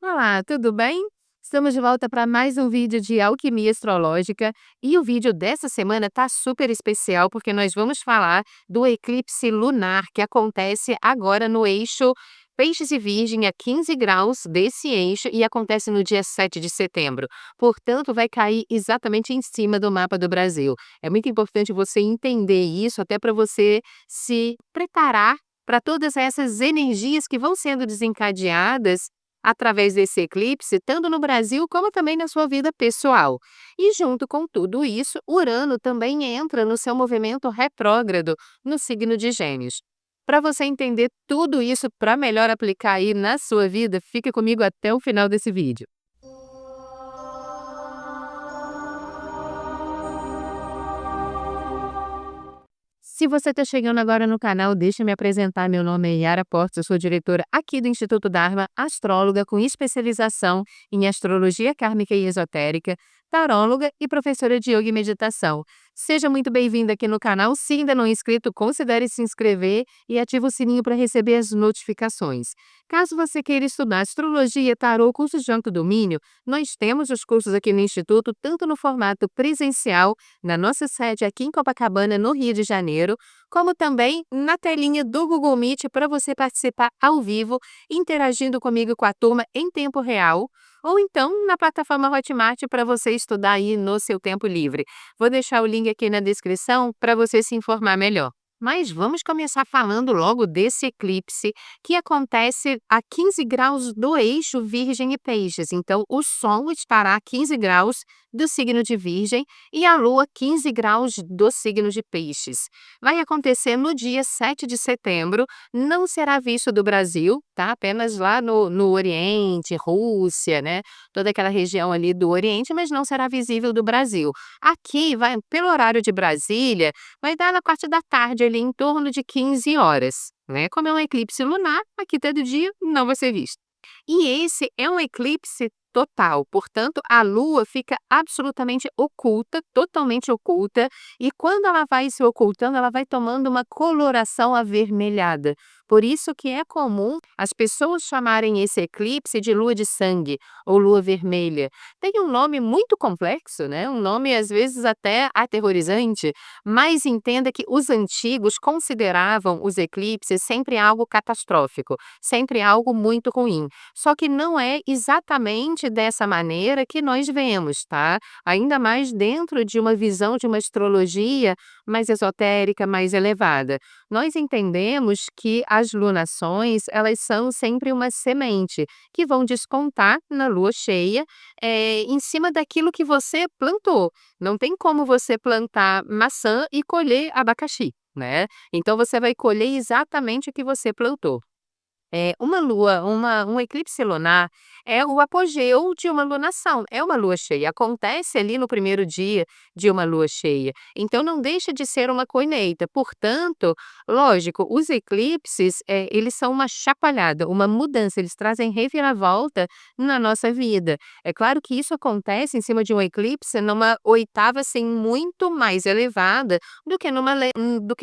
Olá, tudo bem? Estamos de volta para mais um vídeo de alquimia astrológica e o vídeo dessa semana tá super especial porque nós vamos falar do eclipse lunar que acontece agora no eixo Peixes e Virgem a 15 graus desse eixo e acontece no dia 7 de setembro. Portanto, vai cair exatamente em cima do mapa do Brasil. É muito importante você entender isso até para você se preparar para todas essas energias que vão sendo desencadeadas através desse eclipse, tanto no Brasil como também na sua vida pessoal. E junto com tudo isso, Urano também entra no seu movimento retrógrado no signo de Gêmeos. Para você entender tudo isso para melhor aplicar aí na sua vida, fique comigo até o final desse vídeo. Se você está chegando agora no canal, deixa eu me apresentar. Meu nome é Yara Portes, eu sou diretora aqui do Instituto Dharma, astróloga com especialização em astrologia kármica e esotérica, taróloga e professora de yoga e meditação. Seja muito bem-vinda aqui no canal. Se ainda não é inscrito, considere se inscrever e ative o sininho para receber as notificações. Caso você queira estudar astrologia, tarô, cursos de alto domínio, nós temos os cursos aqui no Instituto, tanto no formato presencial, na nossa sede aqui em Copacabana, no Rio de Janeiro, como também na telinha do Google Meet para você participar ao vivo, interagindo comigo e com a turma em tempo real, ou então na plataforma Hotmart para você estudar aí no seu tempo livre. Vou deixar o link aqui na descrição para você se informar melhor. Mas vamos começar falando logo desse eclipse que acontece a 15 graus do eixo Virgem e Peixes. Então, o Sol estará a 15 graus do signo de Virgem e a Lua 15 graus do signo de Peixes. Vai acontecer no dia 7 de setembro, não será visto do Brasil, tá? Apenas lá no Oriente, Rússia, né? Toda aquela região ali do Oriente, mas não será visível do Brasil. Aqui, vai, pelo horário de Brasília, vai dar na parte da tarde ali em torno de 15 horas, né? Como é um eclipse lunar, aqui todo dia não vai ser visto. E esse é um eclipse total, portanto, a Lua fica absolutamente oculta, totalmente oculta, e quando ela vai se ocultando, ela vai tomando uma coloração avermelhada. Por isso que é comum as pessoas chamarem esse eclipse de lua de sangue ou lua vermelha. Tem um nome muito complexo, né? Um nome às vezes até aterrorizante, mas entenda que os antigos consideravam os eclipses sempre algo catastrófico, sempre algo muito ruim. Só que não é exatamente dessa maneira que nós vemos, tá? Ainda mais dentro de uma visão de uma astrologia mais esotérica, mais elevada. Nós entendemos que as lunações, elas são sempre uma semente que vão descontar na lua cheia, em cima daquilo que você plantou. Não tem como você plantar maçã e colher abacaxi, né? Então você vai colher exatamente o que você plantou. Um eclipse lunar é o apogeu de uma lunação, é uma lua cheia, acontece ali no primeiro dia de uma lua cheia, então não deixa de ser uma colheita, portanto, lógico, os eclipses, eles são uma chacoalhada, uma mudança, eles trazem reviravolta na nossa vida. É claro que isso acontece em cima de um eclipse numa oitava, assim, muito mais elevada do que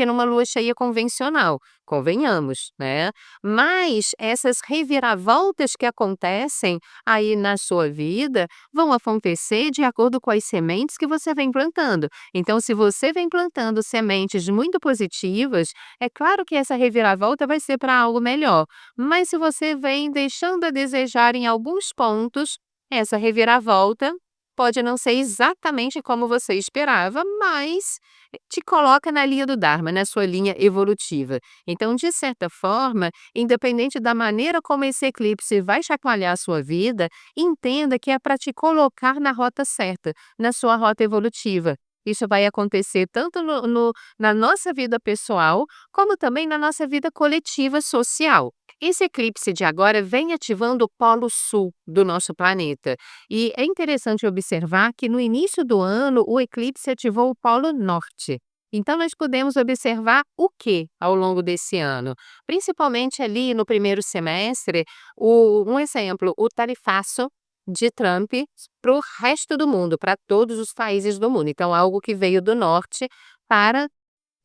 numa lua cheia convencional, convenhamos, né? Mas essas reviravoltas que acontecem aí na sua vida vão acontecer de acordo com as sementes que você vem plantando. Então, se você vem plantando sementes muito positivas, é claro que essa reviravolta vai ser para algo melhor. Mas se você vem deixando a desejar em alguns pontos, essa reviravolta pode não ser exatamente como você esperava, mas te coloca na linha do Dharma, na sua linha evolutiva. Então, de certa forma, independente da maneira como esse eclipse vai chacoalhar a sua vida, entenda que é para te colocar na rota certa, na sua rota evolutiva. Isso vai acontecer tanto na nossa vida pessoal, como também na nossa vida coletiva social. Esse eclipse de agora vem ativando o polo sul do nosso planeta. E é interessante observar que no início do ano o eclipse ativou o polo norte. Então, nós podemos observar o que ao longo desse ano? Principalmente ali no primeiro semestre, um exemplo, o tarifaço de Trump para o resto do mundo, para todos os países do mundo. Então, algo que veio do norte para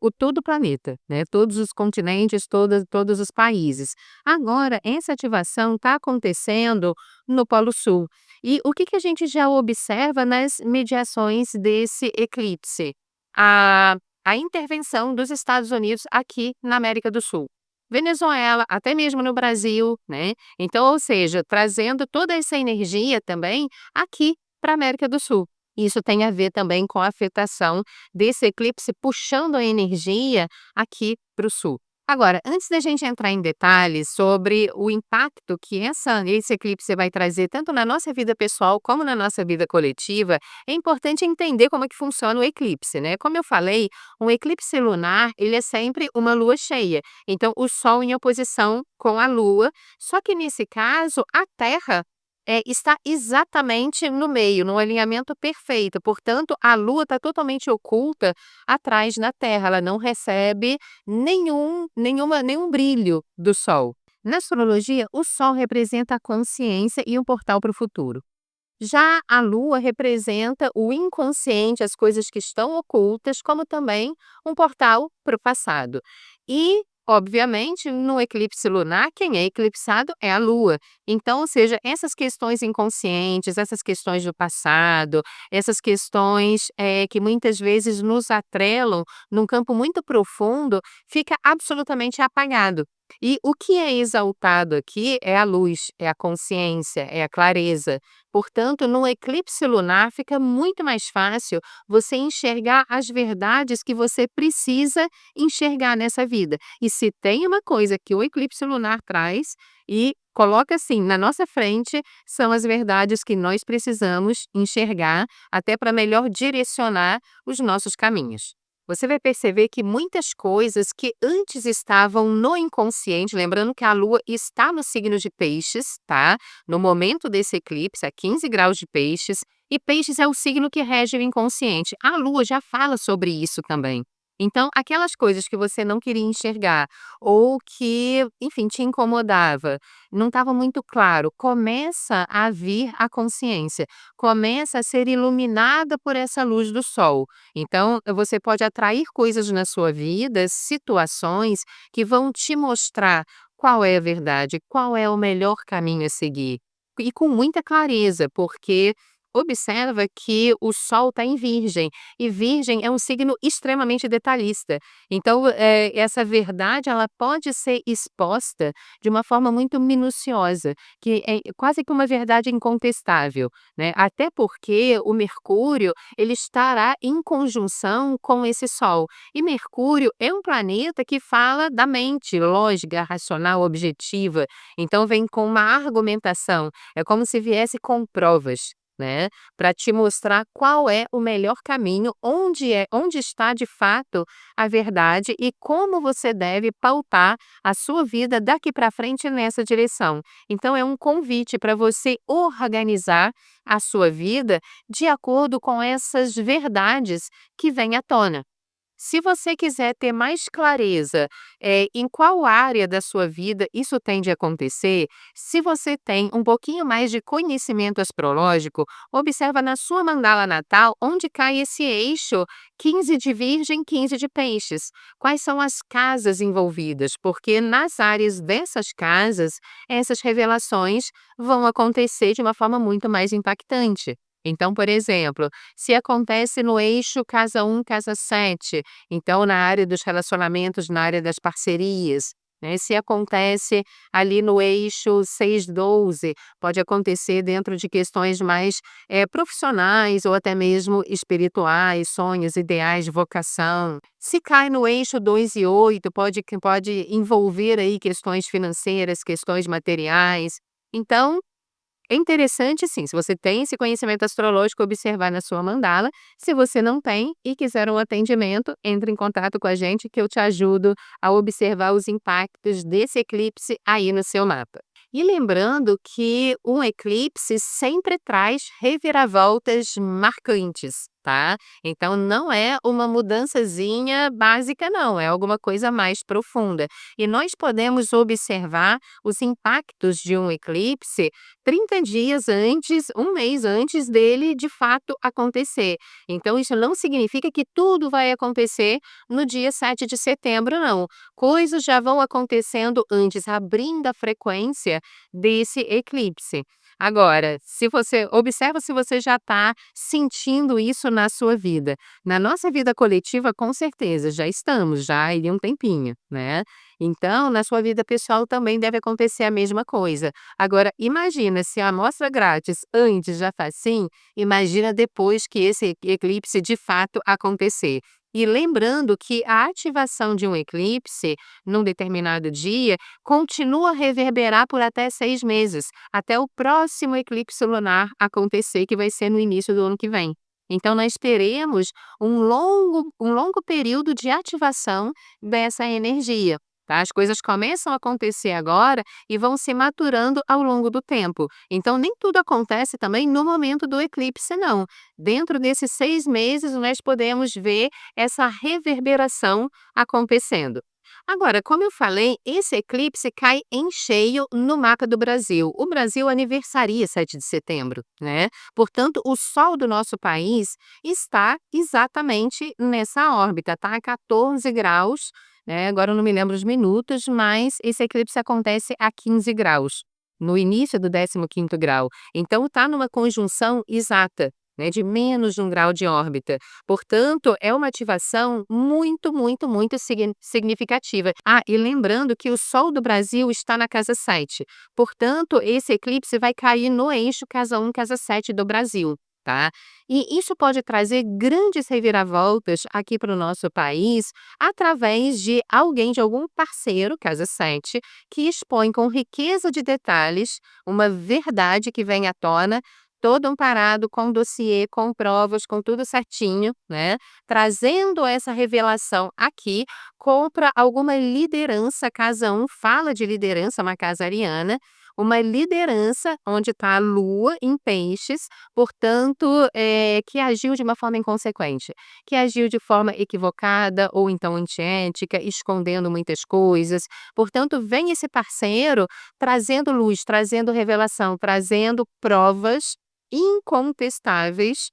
o todo o planeta, né, todos os continentes, todos os países. Agora, essa ativação está acontecendo no Polo Sul. E o que que a gente já observa nas mediações desse eclipse? A a intervenção dos Estados Unidos aqui na América do Sul. Venezuela, até mesmo no Brasil, né. Então, ou seja, trazendo toda essa energia também aqui para a América do Sul. Isso tem a ver também com a afetação desse eclipse puxando a energia aqui para o sul. Agora, antes da gente entrar em detalhes sobre o impacto que esse eclipse vai trazer tanto na nossa vida pessoal como na nossa vida coletiva, é importante entender como é que funciona o eclipse, né? Como eu falei, um eclipse lunar, ele é sempre uma lua cheia. Então, o Sol em oposição com a Lua, só que nesse caso, a Terra está exatamente no meio, no alinhamento perfeito, portanto, a Lua está totalmente oculta atrás da Terra, ela não recebe nenhum brilho do Sol. Na astrologia, o Sol representa a consciência e um portal para o futuro. Já a Lua representa o inconsciente, as coisas que estão ocultas, como também um portal para o passado. E, obviamente, no eclipse lunar, quem é eclipsado é a Lua. Então, ou seja, essas questões inconscientes, essas questões do passado, essas questões que muitas vezes nos atrelam num campo muito profundo, fica absolutamente apagado. E o que é exaltado aqui é a luz, é a consciência, é a clareza. Portanto, no eclipse lunar fica muito mais fácil você enxergar as verdades que você precisa enxergar nessa vida. E se tem uma coisa que o eclipse lunar traz e coloca assim na nossa frente, são as verdades que nós precisamos enxergar até para melhor direcionar os nossos caminhos. Você vai perceber que muitas coisas que antes estavam no inconsciente, lembrando que a Lua está no signo de Peixes, tá? No momento desse eclipse, a 15 graus de Peixes, e Peixes é o signo que rege o inconsciente. A Lua já fala sobre isso também. Então, aquelas coisas que você não queria enxergar ou que, enfim, te incomodava, não estava muito claro, começa a vir a consciência, começa a ser iluminada por essa luz do sol. Então, você pode atrair coisas na sua vida, situações que vão te mostrar qual é a verdade, qual é o melhor caminho a seguir. E com muita clareza, porque observa que o Sol está em Virgem, e Virgem é um signo extremamente detalhista. Então, essa verdade ela pode ser exposta de uma forma muito minuciosa, que é quase que uma verdade incontestável, né. Até porque o Mercúrio ele estará em conjunção com esse Sol. E Mercúrio é um planeta que fala da mente lógica, racional, objetiva, então vem com uma argumentação, é como se viesse com provas, né, para te mostrar qual é o melhor caminho, onde está de fato a verdade e como você deve pautar a sua vida daqui para frente nessa direção. Então é um convite para você organizar a sua vida de acordo com essas verdades que vêm à tona. Se você quiser ter mais clareza, em qual área da sua vida isso tende a acontecer, se você tem um pouquinho mais de conhecimento astrológico, observa na sua mandala natal onde cai esse eixo 15 de Virgem, 15 de Peixes. Quais são as casas envolvidas? Porque nas áreas dessas casas, essas revelações vão acontecer de uma forma muito mais impactante. Então, por exemplo, se acontece no eixo casa um, casa 7, então na área dos relacionamentos, na área das parcerias, né, se acontece ali no eixo 6, 12, pode acontecer dentro de questões mais, profissionais ou até mesmo espirituais, sonhos, ideais, vocação. Se cai no eixo 2 e 8, pode envolver aí questões financeiras, questões materiais. Então é interessante sim, se você tem esse conhecimento astrológico, observar na sua mandala. Se você não tem e quiser um atendimento, entre em contato com a gente que eu te ajudo a observar os impactos desse eclipse aí no seu mapa. E lembrando que um eclipse sempre traz reviravoltas marcantes. tá? Então não é uma mudançazinha básica não, é alguma coisa mais profunda. E nós podemos observar os impactos de um eclipse 30 dias antes, 1 mês antes dele de fato acontecer. Então isso não significa que tudo vai acontecer no dia 7 de setembro não. Coisas já vão acontecendo antes, abrindo a frequência desse eclipse. Agora, se você observa se você já está sentindo isso na sua vida. Na nossa vida coletiva, com certeza, já estamos, já há aí um tempinho, né. Então, na sua vida pessoal também deve acontecer a mesma coisa. Agora, imagina se a amostra grátis antes já tá assim, imagina depois que esse eclipse de fato acontecer. E lembrando que a ativação de um eclipse, num determinado dia, continua a reverberar por até 6 meses, até o próximo eclipse lunar acontecer, que vai ser no início do ano que vem. Então nós teremos um longo período de ativação dessa energia, tá. As coisas começam a acontecer agora e vão se maturando ao longo do tempo. Então nem tudo acontece também no momento do eclipse não. Dentro desses 6 meses nós podemos ver essa reverberação acontecendo. Agora, como eu falei, esse eclipse cai em cheio no mapa do Brasil. O Brasil aniversaria 7 de setembro, né? Portanto, o Sol do nosso país está exatamente nessa órbita, tá? A 14 graus, né? Agora eu não me lembro os minutos, mas esse eclipse acontece a 15 graus, no início do 15º grau. Então, está numa conjunção exata, né, de menos de 1 grau de órbita. Portanto, é uma ativação muito, muito, muito significativa. Ah, e lembrando que o Sol do Brasil está na casa 7. Portanto, esse eclipse vai cair no eixo casa 1, casa 7 do Brasil, tá? E isso pode trazer grandes reviravoltas aqui para o nosso país, através de alguém, de algum parceiro, casa 7, que expõe com riqueza de detalhes uma verdade que vem à tona, todo amparado com dossiê, com provas, com tudo certinho, né, trazendo essa revelação aqui contra alguma liderança. Casa 1 fala de liderança, uma casa ariana, uma liderança onde está a Lua em Peixes, portanto, que agiu de uma forma inconsequente, que agiu de forma equivocada ou então antiética, escondendo muitas coisas. Portanto, vem esse parceiro trazendo luz, trazendo revelação, trazendo provas incontestáveis,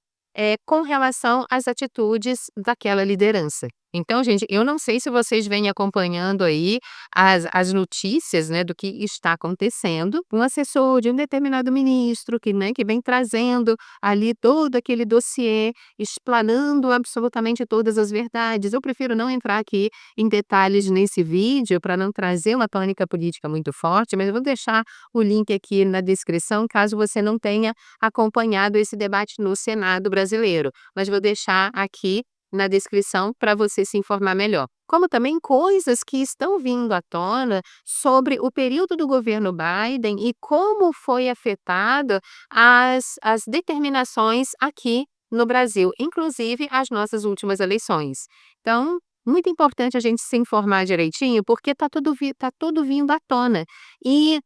com relação às atitudes daquela liderança. Então, gente, eu não sei se vocês vêm acompanhando aí as notícias, né, do que está acontecendo. Um assessor de um determinado ministro que, né, que vem trazendo ali todo aquele dossiê, explanando absolutamente todas as verdades. Eu prefiro não entrar aqui em detalhes nesse vídeo para não trazer uma tônica política muito forte, mas eu vou deixar o link aqui na descrição, caso você não tenha acompanhado esse debate no Senado brasileiro, mas vou deixar aqui na descrição para você se informar melhor. Como também coisas que estão vindo à tona sobre o período do governo Biden e como foi afetado as determinações aqui no Brasil, inclusive as nossas últimas eleições. Então, muito importante a gente se informar direitinho, porque tá tudo vindo à tona. E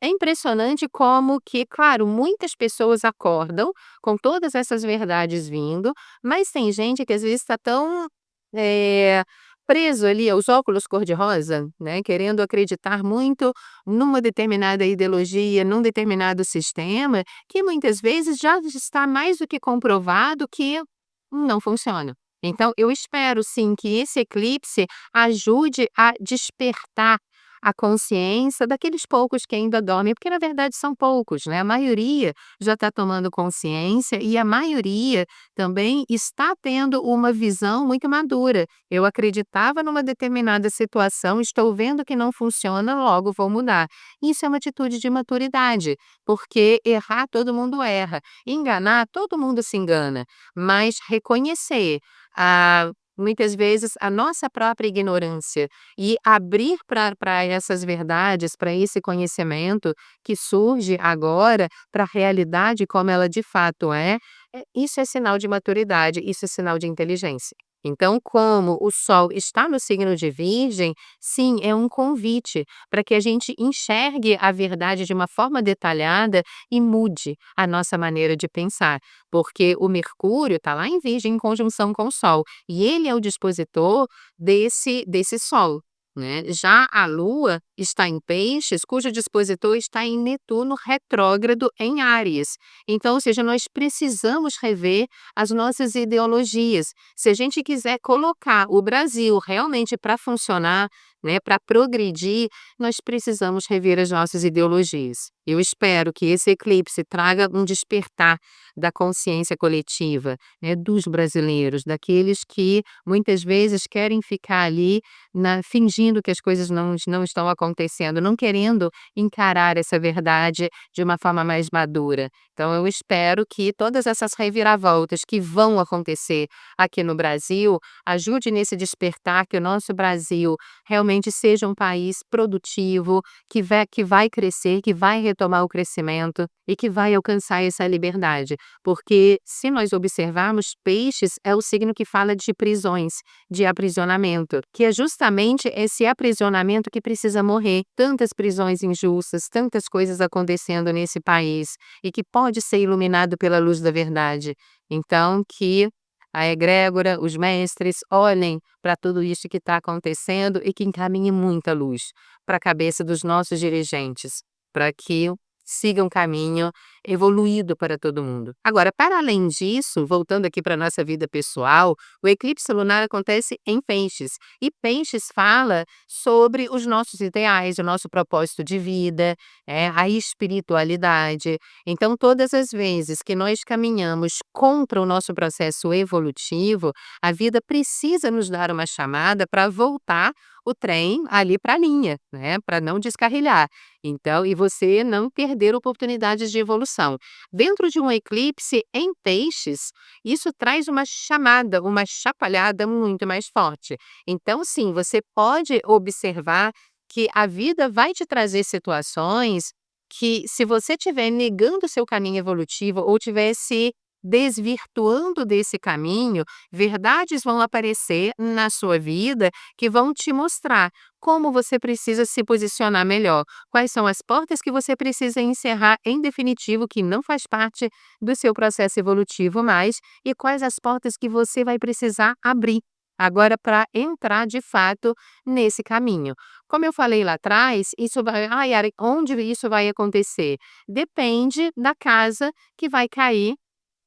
é impressionante como que, claro, muitas pessoas acordam com todas essas verdades vindo, mas tem gente que às vezes está tão, eh, preso ali aos óculos cor-de-rosa, né, querendo acreditar muito numa determinada ideologia, num determinado sistema, que muitas vezes já está mais do que comprovado que não funciona. Então eu espero sim que esse eclipse ajude a despertar a consciência daqueles poucos que ainda dormem, porque na verdade são poucos, né, a maioria já está tomando consciência e a maioria também está tendo uma visão muito madura. Eu acreditava numa determinada situação, estou vendo que não funciona, logo vou mudar. Isso é uma atitude de maturidade, porque errar todo mundo erra, enganar todo mundo se engana, mas reconhecer a muitas vezes a nossa própria ignorância e abrir para essas verdades, para esse conhecimento que surge agora, para a realidade como ela de fato é, isso é sinal de maturidade, isso é sinal de inteligência. Então, como o Sol está no signo de Virgem, sim, é um convite para que a gente enxergue a verdade de uma forma detalhada e mude a nossa maneira de pensar, porque o Mercúrio está lá em Virgem em conjunção com o Sol, e ele é o dispositor desse Sol, né. Já a Lua está em Peixes, cujo dispositor está em Netuno retrógrado em Áries. Então, ou seja, nós precisamos rever as nossas ideologias. Se a gente quiser colocar o Brasil realmente para funcionar, né, para progredir, nós precisamos rever as nossas ideologias. Eu espero que esse eclipse traga um despertar da consciência coletiva, né, dos brasileiros, daqueles que muitas vezes querem ficar ali fingindo que as coisas não estão acontecendo, não querendo encarar essa verdade de uma forma mais madura. Então eu espero que todas essas reviravoltas que vão acontecer aqui no Brasil, ajude nesse despertar, que o nosso Brasil realmente seja um país produtivo, que vai crescer, que vai retomar o crescimento e que vai alcançar essa liberdade. Porque se nós observarmos, Peixes é o signo que fala de prisões, de aprisionamento, que é justamente esse aprisionamento que precisa morrer. Tantas prisões injustas, tantas coisas acontecendo nesse país e que pode ser iluminado pela luz da verdade. Então, que a egrégora, os mestres, olhem para tudo isso que está acontecendo e que encaminhem muita luz para a cabeça dos nossos dirigentes, para que sigam um caminho evoluído para todo mundo. Agora, para além disso, voltando aqui para a nossa vida pessoal, o eclipse lunar acontece em Peixes, e Peixes fala sobre os nossos ideais, o nosso propósito de vida, a espiritualidade. Então, todas as vezes que nós caminhamos contra o nosso processo evolutivo, a vida precisa nos dar uma chamada para voltar o trem ali para a linha, né, para não descarrilhar. Então, e você não perder oportunidades de evolução. Dentro de um eclipse em Peixes, isso traz uma chamada, uma chacoalhada muito mais forte. Então, sim, você pode observar que a vida vai te trazer situações que, se você estiver negando o seu caminho evolutivo ou estiver se desvirtuando desse caminho, verdades vão aparecer na sua vida que vão te mostrar como você precisa se posicionar melhor, quais são as portas que você precisa encerrar em definitivo, que não faz parte do seu processo evolutivo mais, e quais as portas que você vai precisar abrir agora para entrar de fato nesse caminho. Como eu falei lá atrás, isso vai, Yara, onde isso vai acontecer? Depende da casa que vai cair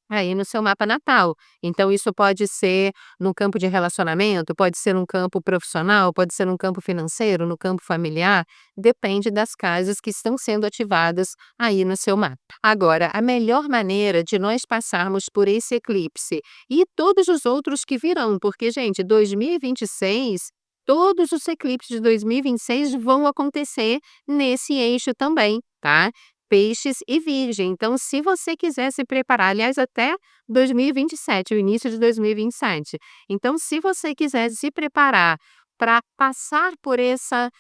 aí no seu mapa natal. Então isso pode ser no campo de relacionamento, pode ser num campo profissional, pode ser num campo financeiro, no campo familiar, depende das casas que estão sendo ativadas aí no seu mapa. Agora, a melhor maneira de nós passarmos por esse eclipse e todos os outros que virão, porque, gente, 2026, todos os eclipses de 2026 vão acontecer nesse eixo também, tá? Peixes e Virgem. Então, se você quiser se preparar, aliás, até 2027, o início de 2027. Então, se você quiser se preparar para passar por essa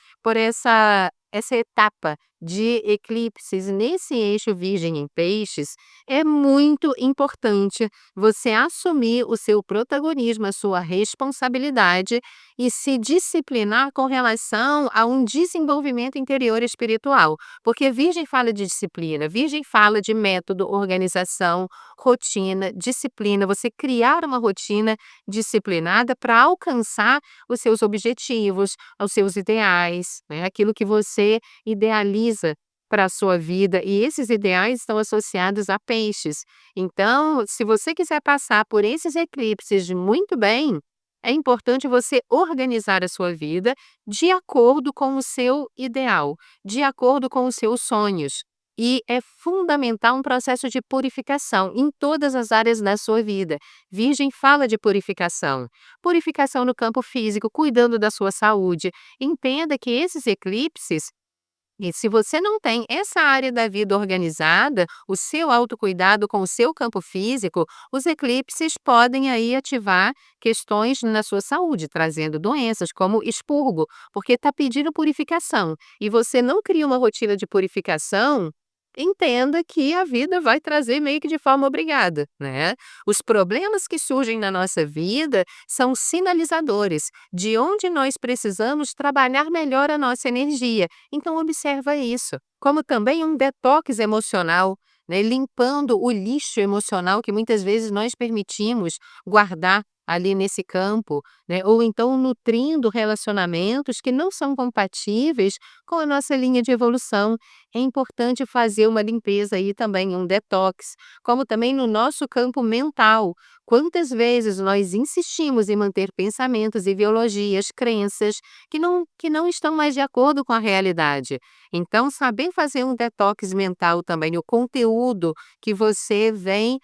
etapa de eclipses nesse eixo Virgem em Peixes, é muito importante você assumir o seu protagonismo, a sua responsabilidade e se disciplinar com relação a um desenvolvimento interior espiritual. Porque Virgem fala de disciplina, Virgem fala de método, organização, rotina, disciplina, você criar uma rotina disciplinada para alcançar os seus objetivos, os seus ideais, né, aquilo que você idealiza para a sua vida, e esses ideais estão associados a peixes. Então, se você quiser passar por esses eclipses muito bem, é importante você organizar a sua vida de acordo com o seu ideal, de acordo com os seus sonhos. E é fundamental um processo de purificação em todas as áreas da sua vida. Virgem fala de purificação. Purificação no campo físico, cuidando da sua saúde. Entenda que esses eclipses, e se você não tem essa área da vida organizada, o seu autocuidado com o seu campo físico, os eclipses podem aí ativar questões na sua saúde, trazendo doenças como expurgo, porque está pedindo purificação. E você não cria uma rotina de purificação, entenda que a vida vai trazer meio que de forma obrigada, né. Os problemas que surgem na nossa vida são sinalizadores de onde nós precisamos trabalhar melhor a nossa energia, então observa isso. Como também um detox emocional, né, limpando o lixo emocional que muitas vezes nós permitimos guardar ali nesse campo, né, ou então nutrindo relacionamentos que não são compatíveis com a nossa linha de evolução. É importante fazer uma limpeza aí também, um detox, como também no nosso campo mental. Quantas vezes nós insistimos em manter pensamentos, ideologias, crenças que não estão mais de acordo com a realidade. Então, saber fazer um detox mental também, o conteúdo que você vem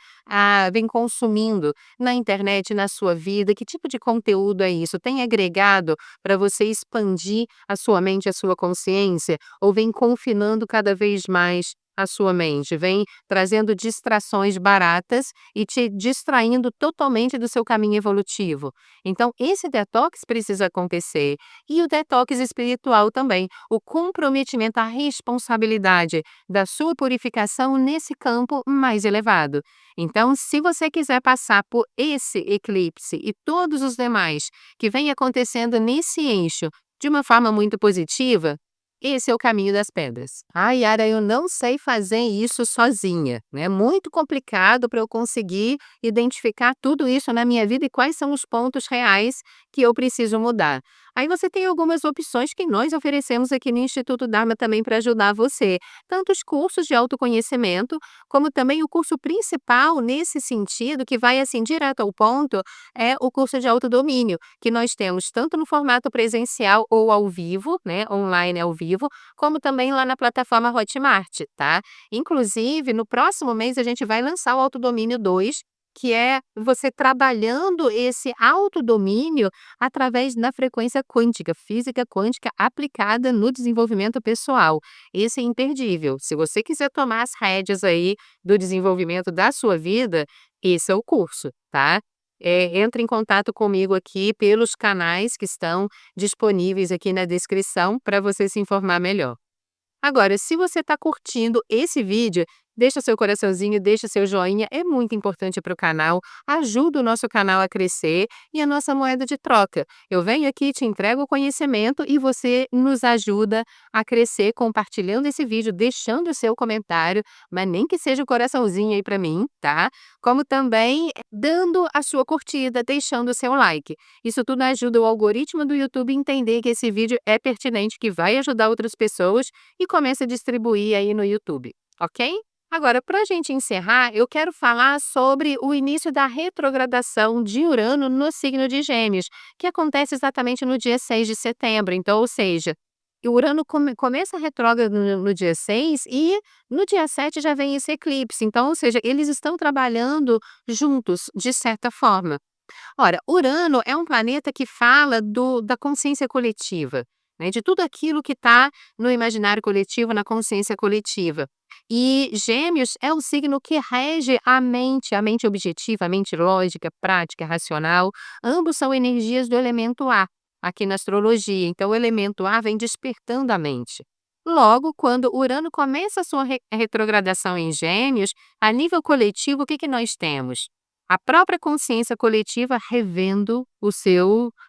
consumindo na internet, na sua vida, que tipo de conteúdo é isso? Tem agregado para você expandir a sua mente, a sua consciência? Ou vem confinando cada vez mais a sua mente? Vem trazendo distrações baratas e te distraindo totalmente do seu caminho evolutivo? Então, esse detox precisa acontecer. E o detox espiritual também, o comprometimento, a responsabilidade da sua purificação nesse campo mais elevado. Então, se você quiser passar por esse eclipse e todos os demais que vem acontecendo nesse eixo de uma forma muito positiva, esse é o caminho das pedras. "Ai, Yara, eu não sei fazer isso sozinha, né, é muito complicado para eu conseguir identificar tudo isso na minha vida e quais são os pontos reais que eu preciso mudar". Aí você tem algumas opções que nós oferecemos aqui no Instituto Dharma também para ajudar você, tanto os cursos de autoconhecimento, como também o curso principal nesse sentido, que vai, assim, direto ao ponto, é o curso de autodomínio, que nós temos tanto no formato presencial ou ao vivo, né, online ao vivo, como também lá na plataforma Hotmart, tá. Inclusive, no próximo mês a gente vai lançar o Autodomínio 2, que é você trabalhando esse autodomínio através da frequência quântica, física quântica aplicada no desenvolvimento pessoal. Esse é imperdível. Se você quiser tomar as rédeas aí do desenvolvimento da sua vida, esse é o curso, tá. Entre em contato comigo aqui pelos canais que estão disponíveis aqui na descrição para você se informar melhor. Agora, se você está curtindo esse vídeo, deixa seu coraçãozinho, deixa seu joinha, é muito importante para o canal, ajuda o nosso canal a crescer e a nossa moeda de troca. Eu venho aqui, te entrego o conhecimento e você nos ajuda a crescer compartilhando esse vídeo, deixando o seu comentário, mas nem que seja o coraçãozinho aí para mim, tá? Como também dando a sua curtida, deixando o seu like. Isso tudo ajuda o algoritmo do YouTube a entender que esse vídeo é pertinente, que vai ajudar outras pessoas e começa a distribuir aí no YouTube, ok? Agora, para a gente encerrar, eu quero falar sobre o início da retrogradação de Urano no signo de Gêmeos, que acontece exatamente no dia 6 de setembro. Então, ou seja, o Urano começa retrógrado no dia 6 e no dia 7 já vem esse eclipse. Então, ou seja, eles estão trabalhando juntos, de certa forma. Ora, Urano é um planeta que fala da consciência coletiva, né, de tudo aquilo que está no imaginário coletivo, na consciência coletiva. E Gêmeos é o signo que rege a mente objetiva, a mente lógica, prática, racional. Ambos são energias do elemento ar, aqui na astrologia. Então, o elemento ar vem despertando a mente. Logo, quando Urano começa a sua retrogradação em Gêmeos, a nível coletivo, o que nós temos? A própria consciência coletiva revendo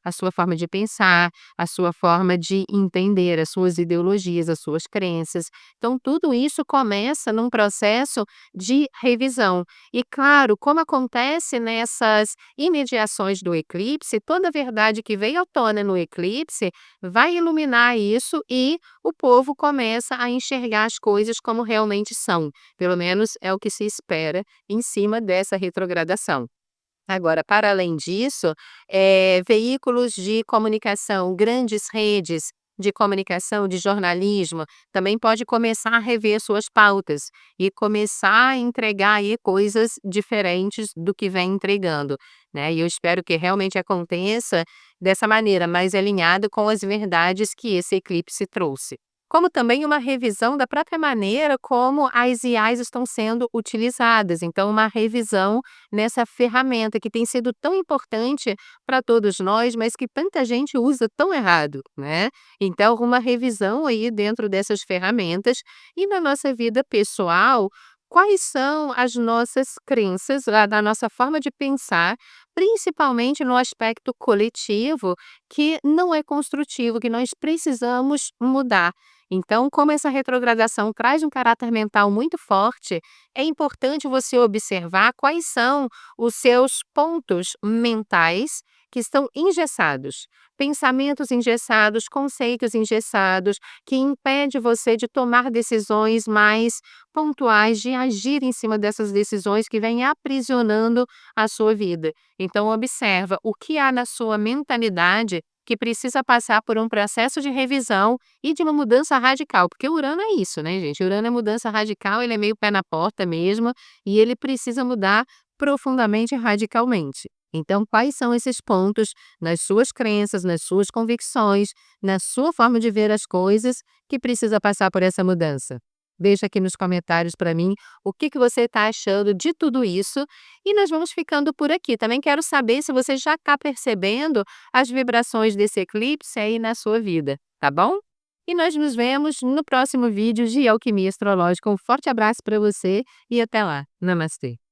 a sua forma de pensar, a sua forma de entender, as suas ideologias, as suas crenças. Então, tudo isso começa num processo de revisão. E claro, como acontece nessas imediações do eclipse, toda a verdade que veio à tona no eclipse vai iluminar isso e o povo começa a enxergar as coisas como realmente são. Pelo menos é o que se espera em cima dessa retrogradação. Agora, para além disso, veículos de comunicação, grandes redes de comunicação, de jornalismo, também pode começar a rever suas pautas e começar a entregar aí coisas diferentes do que vem entregando, né. E eu espero que realmente aconteça dessa maneira, mais alinhada com as verdades que esse eclipse trouxe. como também uma revisão da própria maneira como as IAs estão sendo utilizadas. Então, uma revisão nessa ferramenta que tem sido tão importante para todos nós, mas que tanta gente usa tão errado, né? Então, uma revisão aí dentro dessas ferramentas e na nossa vida pessoal, quais são as nossas crenças, da nossa forma de pensar, principalmente no aspecto coletivo, que não é construtivo, que nós precisamos mudar. Então, como essa retrogradação traz um caráter mental muito forte, é importante você observar quais são os seus pontos mentais que estão engessados. Pensamentos engessados, conceitos engessados, que impede você de tomar decisões mais pontuais, de agir em cima dessas decisões que vêm aprisionando a sua vida. Então observa o que há na sua mentalidade que precisa passar por um processo de revisão e de uma mudança radical, porque o Urano é isso, né, gente? O Urano é mudança radical, ele é meio pé na porta mesmo, e ele precisa mudar profundamente e radicalmente. Então, quais são esses pontos nas suas crenças, nas suas convicções, na sua forma de ver as coisas que precisa passar por essa mudança? Deixa aqui nos comentários para mim o que você está achando de tudo isso e nós vamos ficando por aqui. Também quero saber se você já está percebendo as vibrações desse eclipse aí na sua vida, tá bom? E nós nos vemos no próximo vídeo de Alquimia Astrológica. Um forte abraço para você e até lá. Namastê.